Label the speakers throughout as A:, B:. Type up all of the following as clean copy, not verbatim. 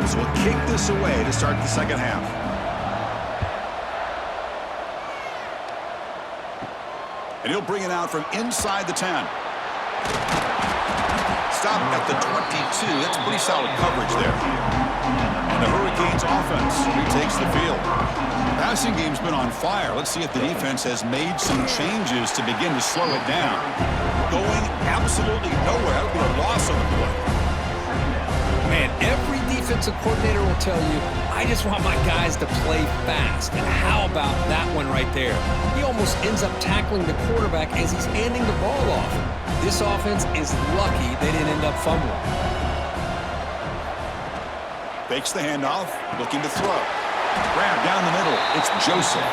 A: Steelers will kick this away to start the second half. And he'll bring it out from inside the 10. Stop at the 22. That's pretty solid coverage there. And the Hurricanes offense retakes the field. The passing game's been on fire. Let's see if the defense has made some changes to begin to slow it down. Going absolutely nowhere. That would be a loss on the play.
B: Man, every defensive coordinator will tell you, I just want my guys to play fast. And how about that one right there? He almost ends up tackling the quarterback as he's handing the ball off. This offense is lucky they didn't end up fumbling.
A: Fakes the handoff, looking to throw. Grab down the middle. It's Joseph.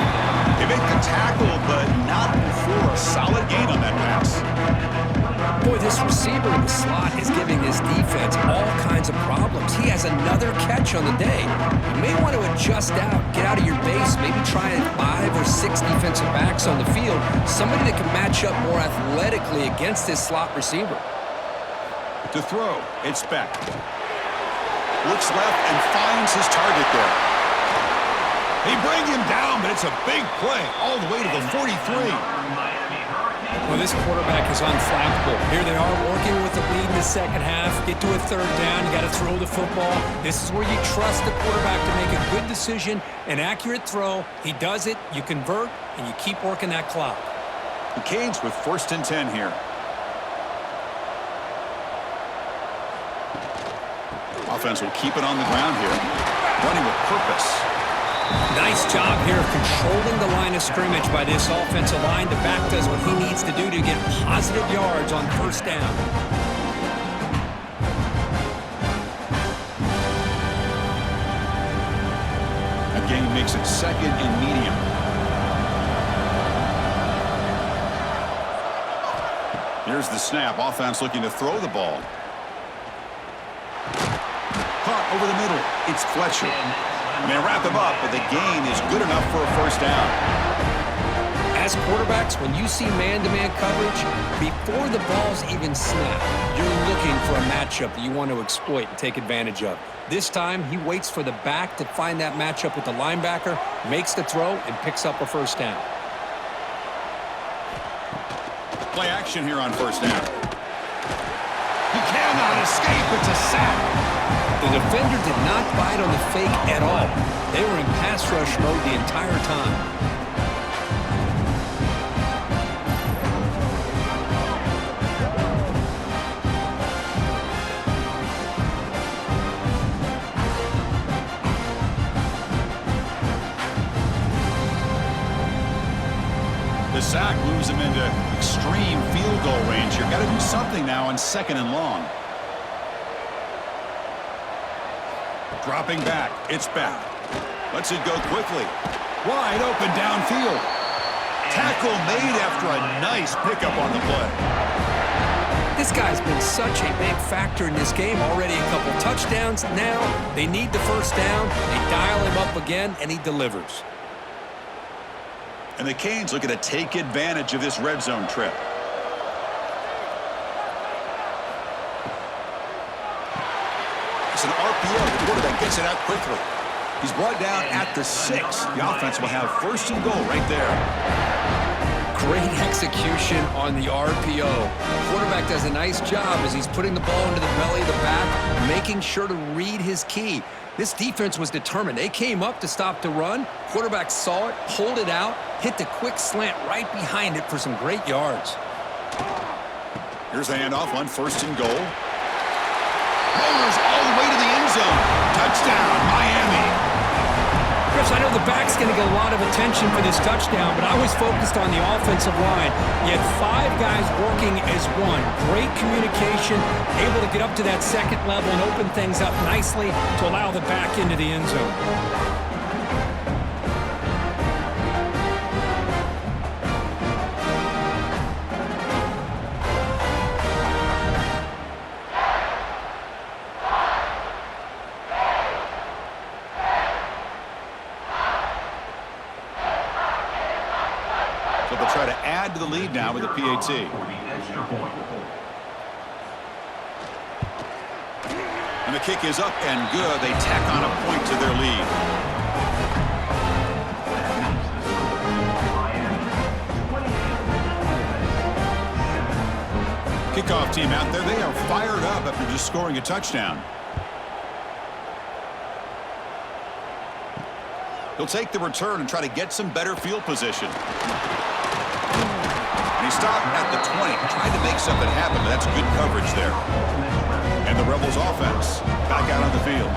A: They make the tackle, but not before a solid gain on that pass.
B: Boy, this receiver in the slot is giving this defense all kinds of problems. He has another catch on the day. You may want to adjust out, get out of your base, maybe try 5 or 6 defensive backs on the field, somebody that can match up more athletically against this slot receiver.
A: To throw, it's Beck. Looks left and finds his target there. They bring him down, but it's a big play all the way to the 43.
B: Well, this quarterback is unflappable. Here they are working with the lead in the second half. Get to a third down. You got to throw the football. This is where you trust the quarterback to make a good decision, an accurate throw. He does it, you convert, and you keep working that clock.
A: The Canes with 1st and 10 here. Offense will keep it on the ground here. Running with purpose.
B: Nice job here of controlling the line of scrimmage by this offensive line. The back does what he needs to do to get positive yards on 1st down.
A: Again, he makes it 2nd and medium. Here's the snap. Offense looking to throw the ball. Caught over the middle. It's Fletcher. They wrap him up, but the gain is good enough for a 1st down.
B: As quarterbacks, when you see man-to-man coverage, before the ball's even snapped, you're looking for a matchup that you want to exploit and take advantage of. This time, he waits for the back to find that matchup with the linebacker, makes the throw, and picks up a 1st down.
A: Play action here on 1st down. He cannot escape. It's a sack.
B: The defender did not bite on the fake at all. They were in pass rush mode the entire time.
A: The sack moves him into extreme field goal range here. Got to do something now on 2nd and long. Dropping back, it's back. Lets it go quickly. Wide open downfield. Tackle made after a nice pickup on the play.
B: This guy's been such a big factor in this game. Already a couple touchdowns. Now they need the 1st down. They dial him up again, and he delivers.
A: And the Canes looking to take advantage of this red zone trip. It's an RPO. The quarterback gets it out quickly. He's brought down at the 6. The offense will have 1st and goal right there.
B: Great execution on the RPO. The quarterback does a nice job as he's putting the ball into the belly of the back, making sure to read his key. This defense was determined. They came up to stop the run. Quarterback saw it, pulled it out, hit the quick slant right behind it for some great yards.
A: Here's the handoff on 1st and goal. Rollers all the way to the end zone. Touchdown, Miami.
B: Chris, I know the back's going to get a lot of attention for this touchdown, but I was focused on the offensive line. You had 5 guys working as one. Great communication, able to get up to that 2nd level and open things up nicely to allow the back into the end zone.
A: So they'll try to add to the lead now with a PAT. And the kick is up and good. They tack on a point to their lead. Kickoff team out there. They are fired up after just scoring a touchdown. He'll take the return and try to get some better field position. And he stopped at the 20, trying to make something happen, but that's good coverage there. And the Rebels offense back out on the field.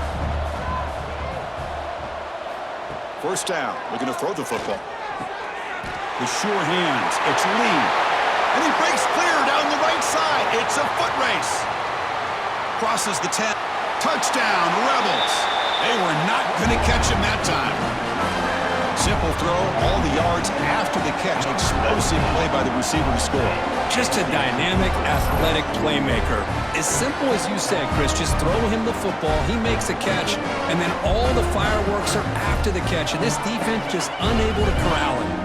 A: First down, looking to throw the football. With sure hands, it's Lee. And he breaks clear down the right side. It's a foot race. Crosses the 10. Touchdown, Rebels. They were not going to catch him that time. Simple throw, all the yards after the catch. Explosive play by the receiver to score.
C: Just a dynamic, athletic playmaker. As simple as you said, Chris, just throw him the football, he makes the catch, and then all the fireworks are after the catch, and this defense just unable to corral him.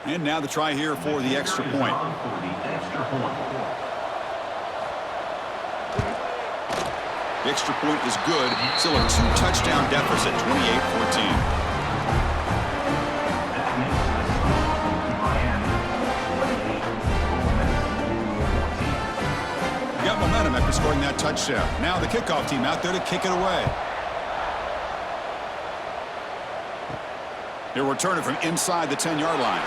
A: And now the try here for the extra point. The extra point is good. Still a 2-touchdown deficit, 28-14. Got momentum after scoring that touchdown. Now the kickoff team out there to kick it away. He'll return it from inside the 10-yard line.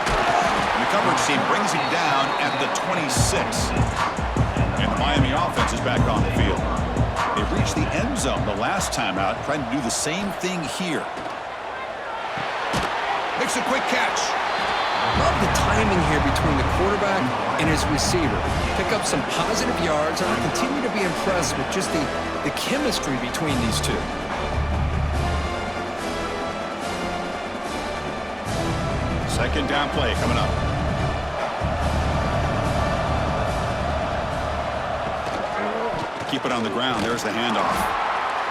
A: And the coverage team brings him down at the 26. And the Miami offense is back on the field. They reached the end zone the last time out, trying to do the same thing here. Makes a quick catch.
B: Love the timing here between the quarterback and his receiver. Pick up some positive yards, and I continue to be impressed with just the chemistry between these two.
A: Second down play coming up. Keep it on the ground. There's the handoff.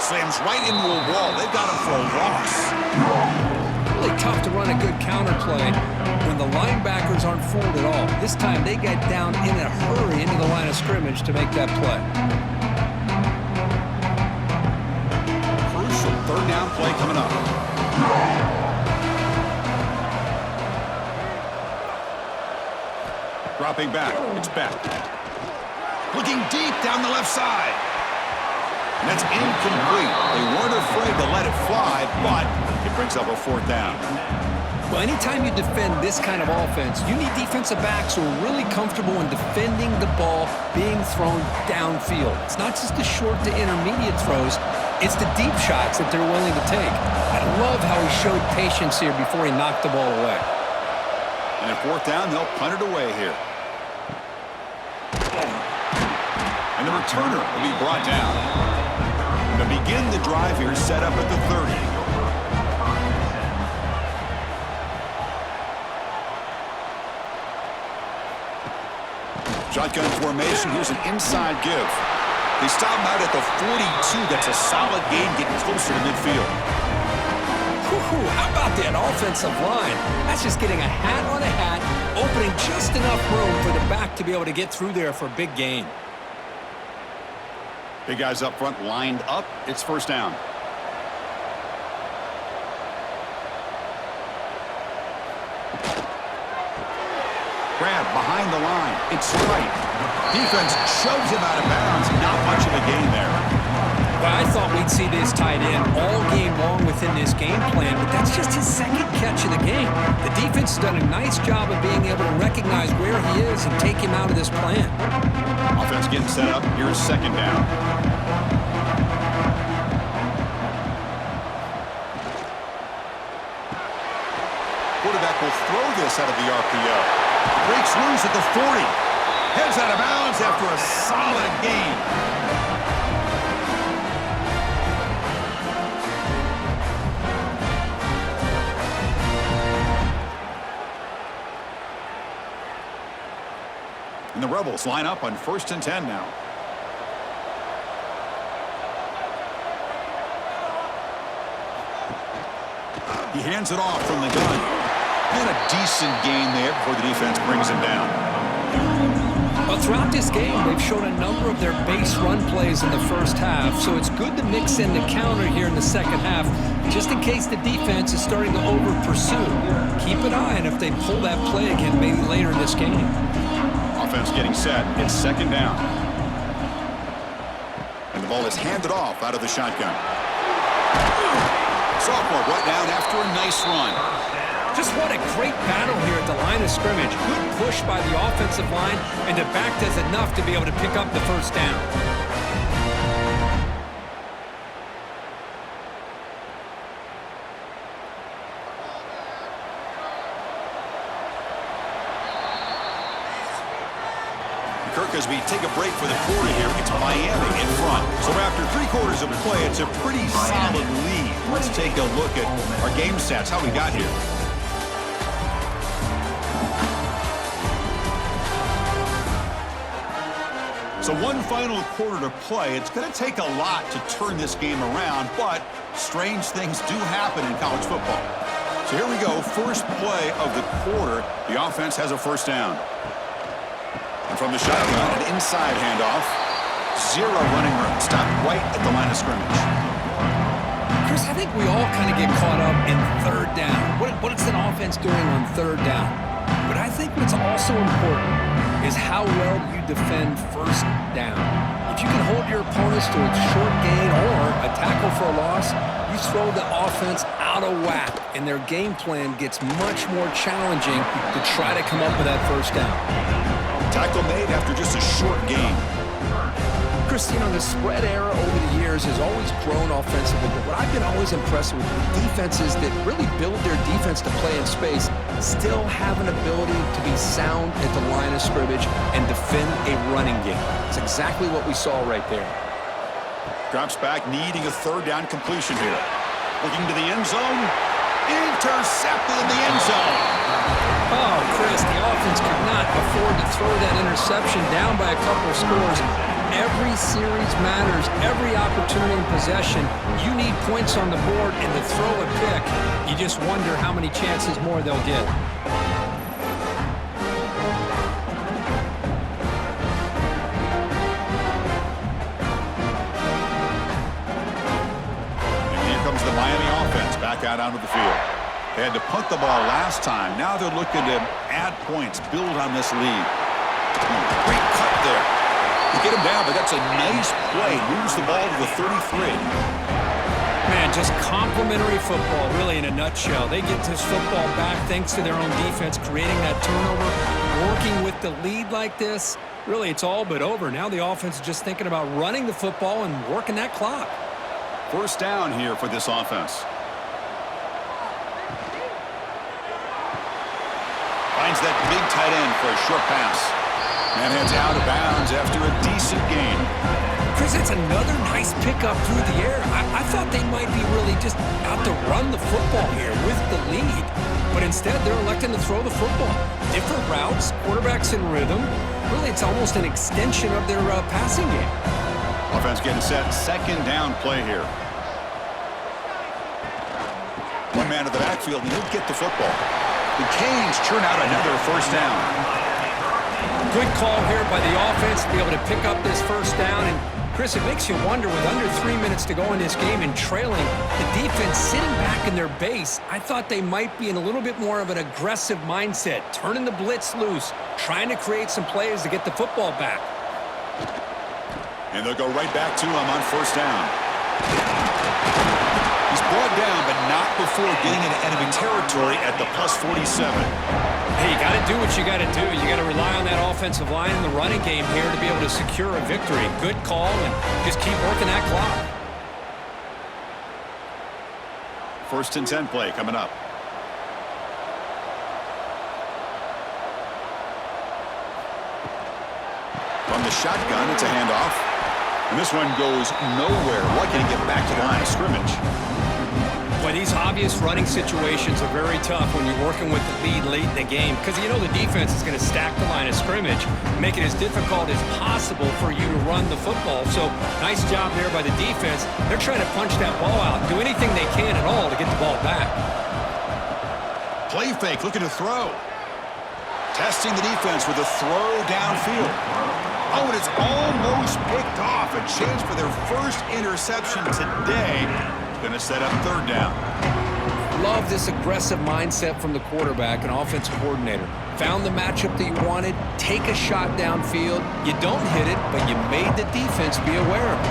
A: Slams right into a wall. They've got him for a loss.
B: Really tough to run a good counter play when the linebackers aren't fooled at all. This time they get down in a hurry into the line of scrimmage to make that play.
A: Crucial third down play coming up. Dropping back. It's back. Looking deep down the left side. And that's incomplete. They weren't afraid to let it fly, but it brings up a fourth down.
B: Well, anytime you defend this kind of offense, you need defensive backs who are really comfortable in defending the ball being thrown downfield. It's not just the short to intermediate throws. It's the deep shots that they're willing to take. I love how he showed patience here before he knocked the ball away.
A: And at fourth down, they'll punt it away here. And the returner will be brought down. And to begin the drive here, set up at the 30. Shotgun formation. Here's an inside give. They stop him out at the 42. That's a solid gain, getting closer to midfield.
B: How about that offensive line? That's just getting a hat on a hat, opening just enough room for the back to be able to get through there for a big gain.
A: Big guys up front lined up. It's first down. Grab behind the line. It's right. Defense shoves him out of bounds. Not much of a gain there.
C: Well, I thought we'd see this tight end all game long within this game plan, but that's just his second catch of the game. The defense has done a nice job of being able to recognize where he is and take him out of this plan.
A: Offense getting set up. Here's second down. Quarterback will throw this out of the RPO. Breaks loose at the 40. Heads out of bounds after a solid gain. And the Rebels line up on 1st and 10 now. He hands it off from the gun. And a decent gain there before the defense brings him down.
C: Well, throughout this game, they've shown a number of their base run plays in the first half, so it's good to mix in the counter here in the second half, just in case the defense is starting to over-pursue. Keep an eye on if they pull that play again maybe later in this game.
A: Offense getting set. It's 2nd down. And the ball is handed off out of the shotgun. Sophomore brought down after a nice run.
C: Just what a great battle here at the line of scrimmage. Good push by the offensive line, and the back does enough to be able to pick up the first down.
A: Kirk, as we take a break for the quarter here, it's Miami in front. So after 3 quarters of play, it's a pretty solid lead. Let's take a look at our game stats, how we got here. So one final quarter to play. It's going to take a lot to turn this game around, but strange things do happen in college football. So here we go, first play of the quarter. The offense has a first down. And from the shotgun, an inside handoff. 0 running room. Stopped right at the line of scrimmage.
C: Chris, I think we all kind of get caught up in 3rd down. What is an offense doing on 3rd down? But I think what's also important is how well you defend 1st down. If you can hold your opponents to a short gain or a tackle for a loss, you throw the offense out of whack, and their game plan gets much more challenging to try to come up with that 1st down.
A: Tackle made after just a short gain.
C: Chris, you know, the spread era over the years has always grown offensively, but what I've been always impressed with defenses that really build their defense to play in space still have an ability to be sound at the line of scrimmage and defend a running game. It's exactly what we saw right there.
A: Drops back, needing a 3rd down completion here. Looking to the end zone. Intercepted in the end zone.
C: Oh, Chris, the offense could not afford to throw that interception down by a couple of scores. Every series matters. Every opportunity in possession. You need points on the board, and to throw a pick, you just wonder how many chances more they'll get.
A: And here comes the Miami offense back out onto the field. They had to punt the ball last time. Now they're looking to add points, build on this lead. Great cut there. You get him down, but that's a nice play. Moves the ball to the 33.
C: Man, just complimentary football, really, in a nutshell. They get this football back thanks to their own defense, creating that turnover, working with the lead like this. Really, it's all but over. Now the offense is just thinking about running the football and working that clock.
A: First down here for this offense. Finds that big tight end for a short pass. And heads out of bounds after a decent gain.
C: Chris, it's another nice pickup through the air. I thought they might be really just out to run the football here with the lead. But instead, they're electing to throw the football. Different routes, quarterbacks in rhythm. Really, it's almost an extension of their passing game.
A: Offense getting set. 2nd down play here. One man to the backfield, and he'll get the football. The Canes churn out another first down.
C: Good call here by the offense to be able to pick up this first down. And, Chris, it makes you wonder, with under 3 minutes to go in this game and trailing, the defense sitting back in their base, I thought they might be in a little bit more of an aggressive mindset, turning the blitz loose, trying to create some plays to get the football back.
A: And they'll go right back to him on first down. He's brought down, but not before getting into enemy territory at the plus 47.
C: Hey, you got to do what you got to do. You got to rely on that offensive line and the running game here to be able to secure a victory. Good call, and just keep working that clock.
A: 1st and 10 play coming up. From the shotgun, it's a handoff. And this one goes nowhere. Lucky to get back to the line of scrimmage.
C: Boy, Boy, these obvious running situations are very tough when you're working with the lead late in the game because you know the defense is going to stack the line of scrimmage, make it as difficult as possible for you to run the football. So nice job there by the defense. They're trying to punch that ball out, do anything they can at all to get the ball back.
A: Play fake, looking to throw. Testing the defense with a throw downfield. Oh, and it's almost picked off. A chance for their first interception today. Going to set up third down.
B: Love this aggressive mindset from the quarterback and offensive coordinator. Found the matchup that you wanted, take a shot downfield. You don't hit it, but you made the defense be aware of it.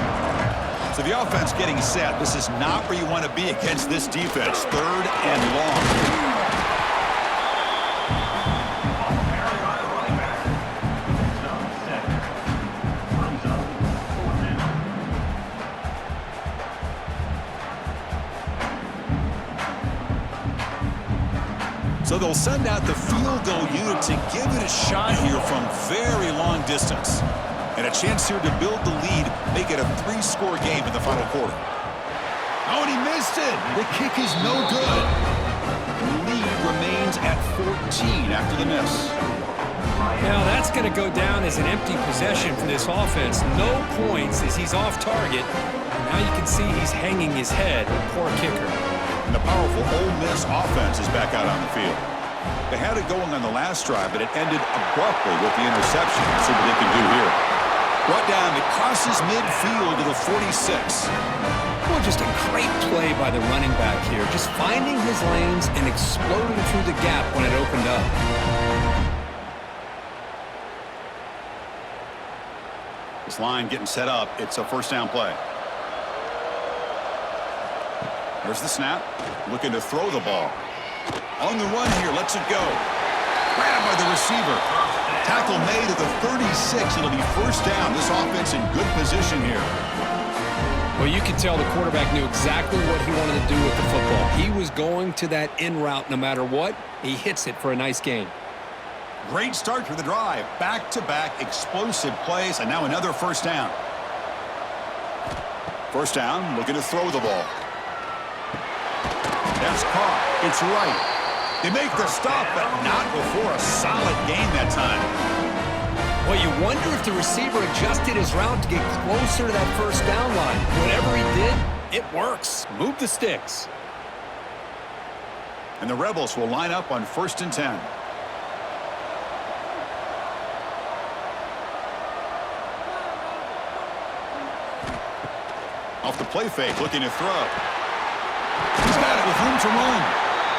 A: So the offense getting set. This is not where you want to be against this defense. Third and long. So they'll send out the field goal unit to give it a shot here from very long distance. And a chance here to build the lead, make it a 3-score game in the final quarter. Oh, and he missed it. The kick is no good. The lead remains at 14 after the miss.
C: Now that's going to go down as an empty possession for this offense. No points as he's off target. And now you can see he's hanging his head. Poor kicker.
A: And the powerful Ole Miss offense is back out on the field. They had it going on the last drive, but it ended abruptly with the interception. Let's see what they can do here. Brought down, it crosses midfield to the 46.
B: Well, just a great play by the running back here. Just finding his lanes and exploding through the gap when it opened up.
A: This line getting set up. It's a first down play. There's the snap. Looking to throw the ball. On the run here. Lets it go. Grabbed by the receiver. Tackle made at the 36. It'll be first down. This offense in good position here.
B: Well, you can tell the quarterback knew exactly what he wanted to do with the football. He was going to that in route no matter what. He hits it for a nice gain.
A: Great start to the drive. Back-to-back explosive plays. And now another first down. First down. Looking to throw the ball. That's caught. It's right. They make the stop, but not before a solid gain that time.
B: Well, you wonder if the receiver adjusted his route to get closer to that first down line. Whatever he did, it works. Move the sticks.
A: And the Rebels will line up on 1st and 10. Off the play fake, looking to throw. He's got it with room to run.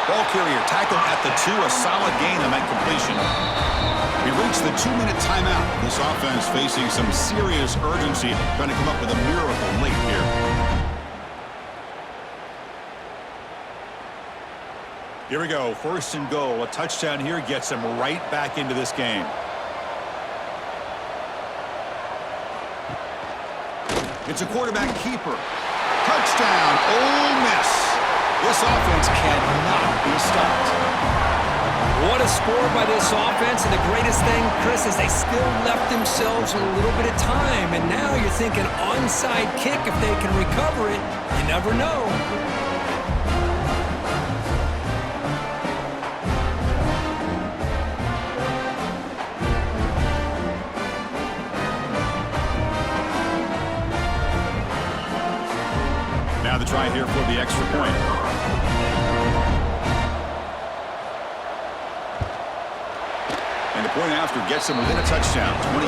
A: Ball carrier tackled at the 2, a solid gain on that completion. We reached the 2-minute timeout. This offense facing some serious urgency, trying to come up with a miracle late here. Here we go, 1st and goal. A touchdown here gets them right back into this game. It's a quarterback keeper. Touchdown, Ole Miss. This offense cannot be stopped.
C: What a score by this offense, and the greatest thing, Chris, is they still left themselves a little bit of time, and now you're thinking onside kick if they can recover it. You never know.
A: Now the try here for the extra point. And the point after gets them within a touchdown, 28-21.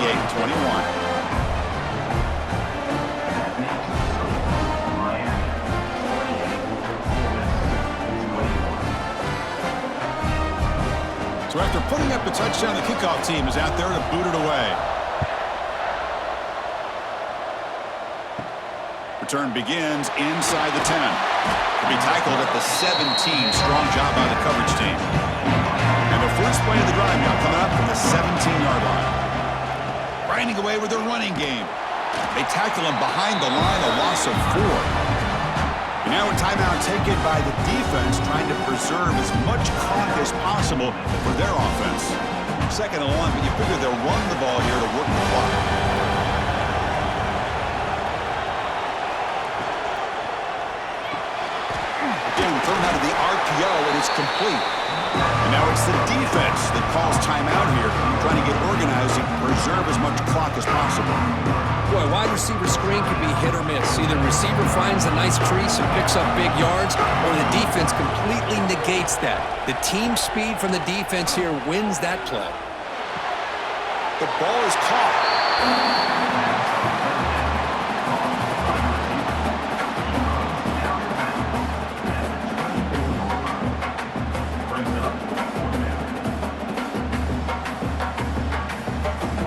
A: So after putting up the touchdown, the kickoff team is out there to boot it away. Return begins inside the 10. To be tackled at the 17. Strong job by the coverage team. And the first play of the drive now coming up from the 17-yard line. Grinding away with their running game. They tackle him behind the line, a loss of 4. And now a timeout taken by the defense, trying to preserve as much clock as possible for their offense. 2nd and 1, but you figure they'll run the ball here to work the clock. Again, 3rd the RPO, and it's complete. And now it's the defense that calls timeout here, trying to get organized and preserve as much clock as possible.
B: Boy, wide receiver screen can be hit or miss. Either receiver finds a nice crease and picks up big yards, or the defense completely negates that. The team speed from the defense here wins that play.
A: The ball is caught.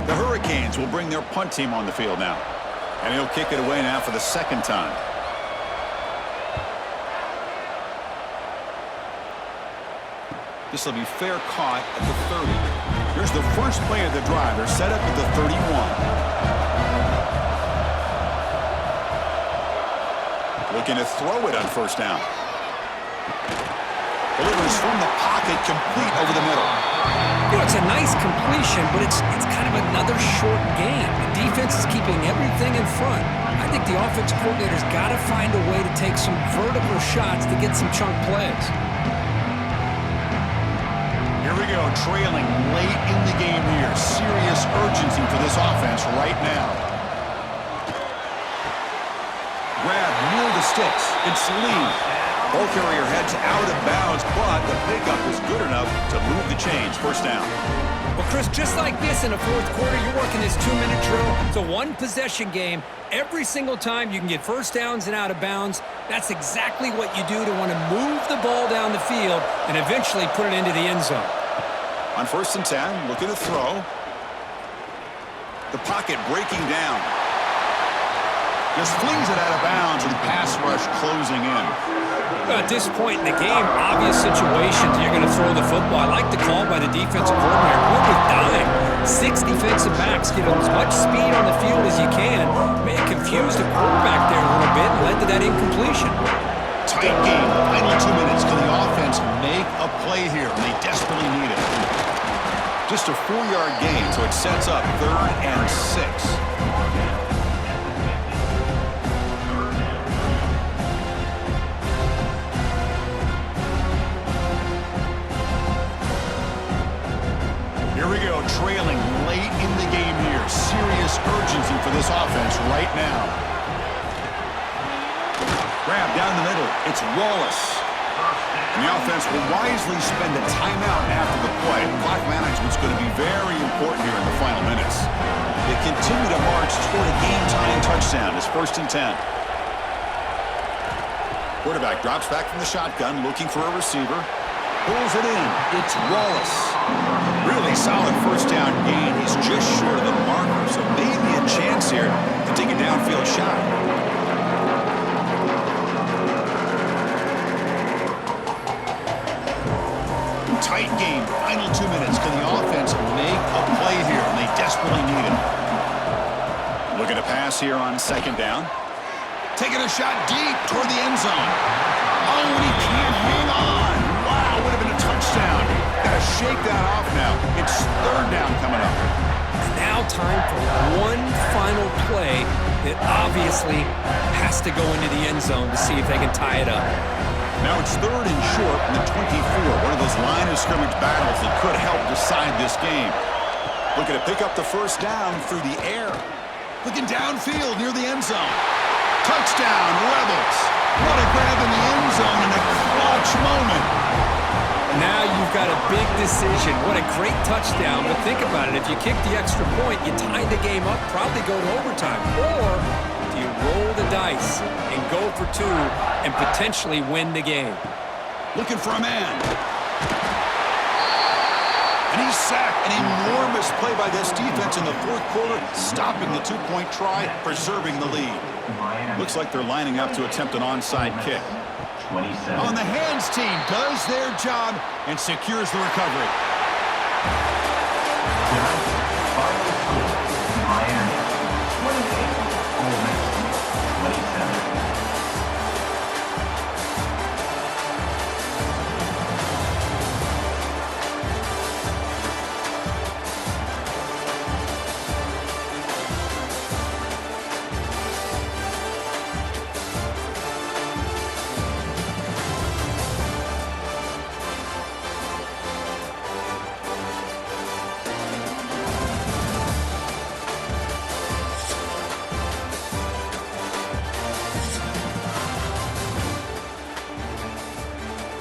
A: The Hurricanes will bring their punt team on the field now. And he'll kick it away now for the second time. This will be fair caught at the 30. Here's the first play of the drive. They're set up at the 31. Looking to throw it on first down. Delivers from the pocket, complete over the middle.
B: You know, it's a nice completion, but it's kind of another short game. The defense is keeping everything in front. I think the offense coordinator's got to find a way to take some vertical shots to get some chunk plays.
A: Here we go, trailing late in the game here. Serious urgency for this offense right now. Grab near the sticks. It's Lee. Ball carrier heads out of bounds, but the pickup is good enough to move the chains. First down.
B: Well, Chris, just like this in the fourth quarter, you're working this 2-minute drill. It's a one-possession game. Every single time you can get first downs and out of bounds. That's exactly what you do to want to move the ball down the field and eventually put it into the end zone.
A: On 1st and 10, looking to throw. The pocket breaking down. Just flings it out of bounds and pass rush closing in.
B: At this point in the game, obvious situations, you're going to throw the football. I like the call by the defensive coordinator. We're with dime. 6 defensive backs get as much speed on the field as you can. May have confused the quarterback there a little bit and led to that incompletion.
A: Tight game. Final 2 minutes. Can the offense make a play here? They desperately need it. Just a 4-yard gain, so it sets up 3rd and 6. Here we go, trailing late in the game here. Serious urgency for this offense right now. Grab down the middle. It's Wallace. And the offense will wisely spend a timeout after the play. Clock management's going to be very important here in the final minutes. They continue to march toward a game-tying touchdown. It's 1st and 10. Quarterback drops back from the shotgun, looking for a receiver. Pulls it in. It's Wallace. Really solid first down gain. He's just short of the marker, so maybe a chance here to take a downfield shot. Tight game. Final 2 minutes. Can the offense make a play here? And they desperately need it. Looking to pass here on 2nd down. Taking a shot deep toward the end zone. Oh, and he can't hang on. Wow, would have been a touchdown. Got to shake that off now. It's 3rd down coming up.
B: Now time for one final play that obviously has to go into the end zone to see if they can tie it up.
A: Now it's 3rd and short from the 24. One of those line of scrimmage battles that could help decide this game. Looking to pick up the first down through the air. Looking downfield near the end zone. Touchdown, Rebels. What a grab in the end zone in a clutch moment.
B: Now you've got a big decision. What a great touchdown. But think about it. If you kick the extra point, you tie the game up, probably go to overtime. Or do you roll the dice and go for 2 and potentially win the game?
A: Looking for a man. And he's sacked. An enormous play by this defense in the 4th quarter, stopping the 2-point try, preserving the lead. Looks like they're lining up to attempt an onside kick. On the hands team does their job and secures the recovery.